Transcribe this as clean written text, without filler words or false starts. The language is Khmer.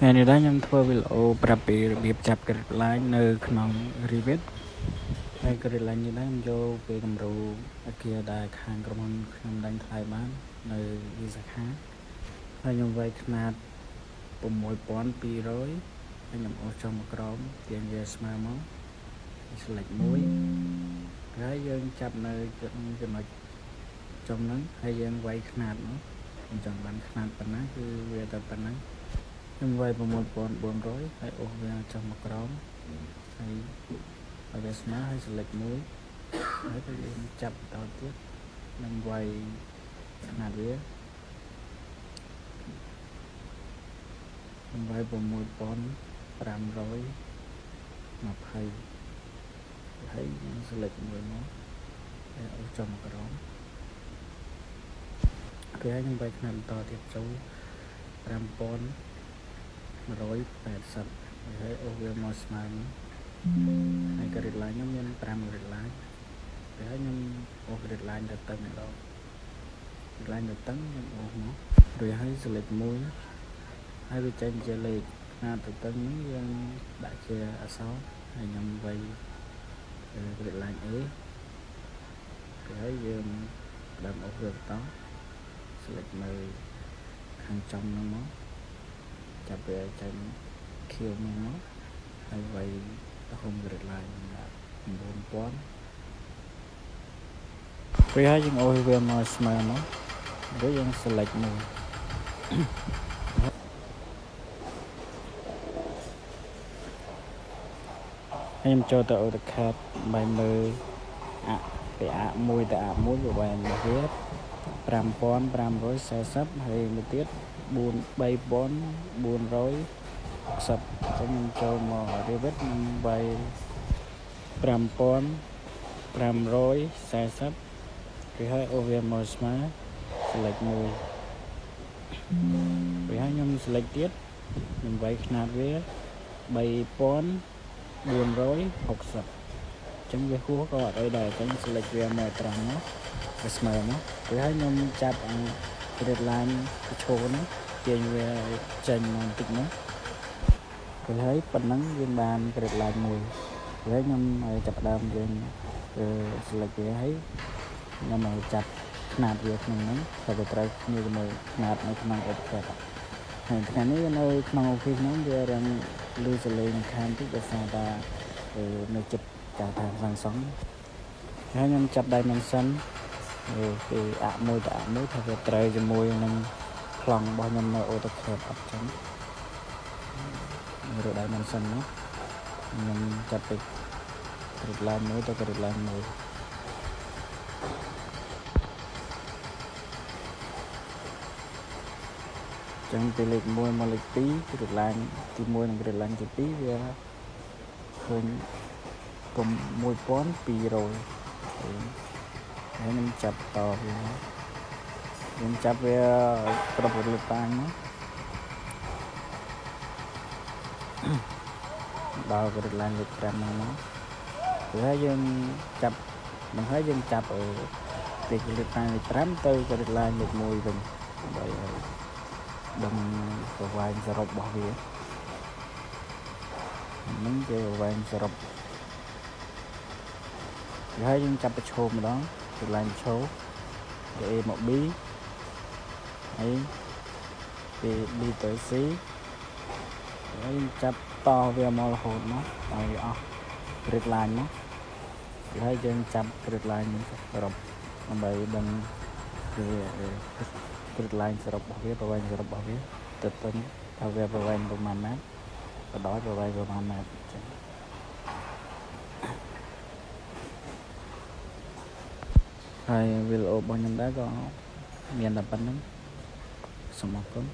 ថ្ងៃនេះដែរខ្ញុំធ្វើវីដេអូប្រាប់ពីរបៀបចាប់ Grid Line នៅក្នុង Revit ហើយ Grid Line នេះដែរខ្ញុំយកពីគំរូអគារដែលខាងក្រុមហ៊ុនខ្ញុំដេញថ្លៃបាននៅវិសាខាហើយខ្ញុំវាយຂະຫນាត 6200 ហើយខ្ញុំអូសចុះមកក្រោមទាញវាស្មើមក select 1ហើយយើងចាប់នៅចំណុចចុងហ្នឹងហើយយើងវាយຂະຫນាតមកខ្ញុំចង់បានຂະຫນាតប៉ុណ្ណាគឺវាទៅប៉ុណ្ណាខ្ញុំវាយ 6400 ហើយអូសវាចុះមកក្រោមហើយឲ្យវាស្មើហើយ select 1ហើយយើងចាប់ដល់ទៀតខ្ញុំវាយຂະຫນាតវាខ្ញុំវាយ 6520 ហើយយើង select មួយមកហើយអូសចុះមកក្រោមពេលហើយខ្ញុំវាយຂະຫນាតបន្តទៀតចូល 5180 ហើយអូសវាមកស្មើហើយ Grid Line ខ្ញុំមាន 5 Grid Line ពេលហើយខ្ញុំអូស Grid Line ទៅតឹងម្ដង Grid Line ទៅតឹងខ្ញុំអូសមករួចហើយ select 1ហើយវាចេញជាលេខខ្នាតទៅតឹងនេះយើងដាក់ជាអក្សរហើយខ្ញុំវាយ Grid Line A ពេលហើយយើងដើមអូសវាបន្ត select នៅខាងចំហ្នឹងមកចាប់វាចេញខៀវមកហើយវាយទៅហុំ Grid Line 9000ពេលហើយយើងអូសវាមកស្មើមករួចយើង select មួយហើយខ្ញុំចូលទៅ AutoCAD បាយមើលពីអា1ទៅអា1វាវាយមកវា 5540 ហើយមួយទៀត 3460 ខ្ញុំចូលមក Revit ខ្ញុំវាយ 5540 គឺហើយអូសវាមកស្មើ select 1ពេលហើយខ្ញុំ select ទៀតខ្ញុំវាយຂະຫນាតវា 3460 ចឹងវាហួសក៏អត់អីដែរចឹង select វាមកត្រង់មកវាស្មើមកពេលហើយខ្ញុំចាប់ Grid Line ប្រឈមហ្នឹងទាញវាចេញមកបន្តិចមកពេលហើយប៉ុណ្ណឹងយើងបាន Grid Line មួយហើយខ្ញុំចាប់ដើមយើង select វាហើយខ្ញុំមកចាប់ຂະຫນាតវាក្នុងហ្នឹងតែវាត្រូវគ្នាជាមួយຂະຫນាតនៅក្នុង AutoCAD ហើយថ្ងៃនេះនៅក្នុង Office ហ្នឹងវារាំងលឺសលេងខាងតិចដោយសារតែនៅចិត្តការថាសាងសង់ហើយខ្ញុំចាប់ Dimension ពីអា1ទៅអា1ថាវាត្រូវជាមួយនឹងប្លង់របស់ខ្ញុំនៅ AutoCAD អត់ចឹងមើល Dimension នោះខ្ញុំចាប់ពី Grid Line 1ទៅ Grid Line 1ចឹងពីលេខ1មកលេខ2 Grid Line ទី1និង Grid Line ទី2វាឃើញ 6200 ហើយខ្ញុំចាប់តវាខ្ញុំចាប់វាគ្រប់លើតាំងមកដល់ Grid Line លេខ 5 ហ្នឹងមកហើយយើងចាប់នឹងហើយយើងចាប់ពី Grid Line លេខ 5 ទៅ Grid Line លេខ 1 វិញដើម្បីឲ្យដឹងប្រវែងសរុបរបស់វាហ្នឹងគេប្រវែងសរុបហើយយើងចាប់ប្រឈមម្ដង Grid Line ប្រឈមពី A មក B ហើយពី B ទៅ C ហើយចាប់តវាមករហូតមកឲ្យអស់ Grid Line មកហើយយើងចាប់ Grid Line នេះសរុបដើម្បីដឹងវា Grid Line សរុបរបស់វាប្រវែងសរុបរបស់វាទៅទៅថាវាប្រវែងប្រមាណម៉ែត្របដោយប្រវែងប្រមាណម៉ែត្រចឹងហើយវីដេអូរបស់ខ្ញុំដែរក៏មានតែប៉ុណ្្នឹងសូមអរគុណ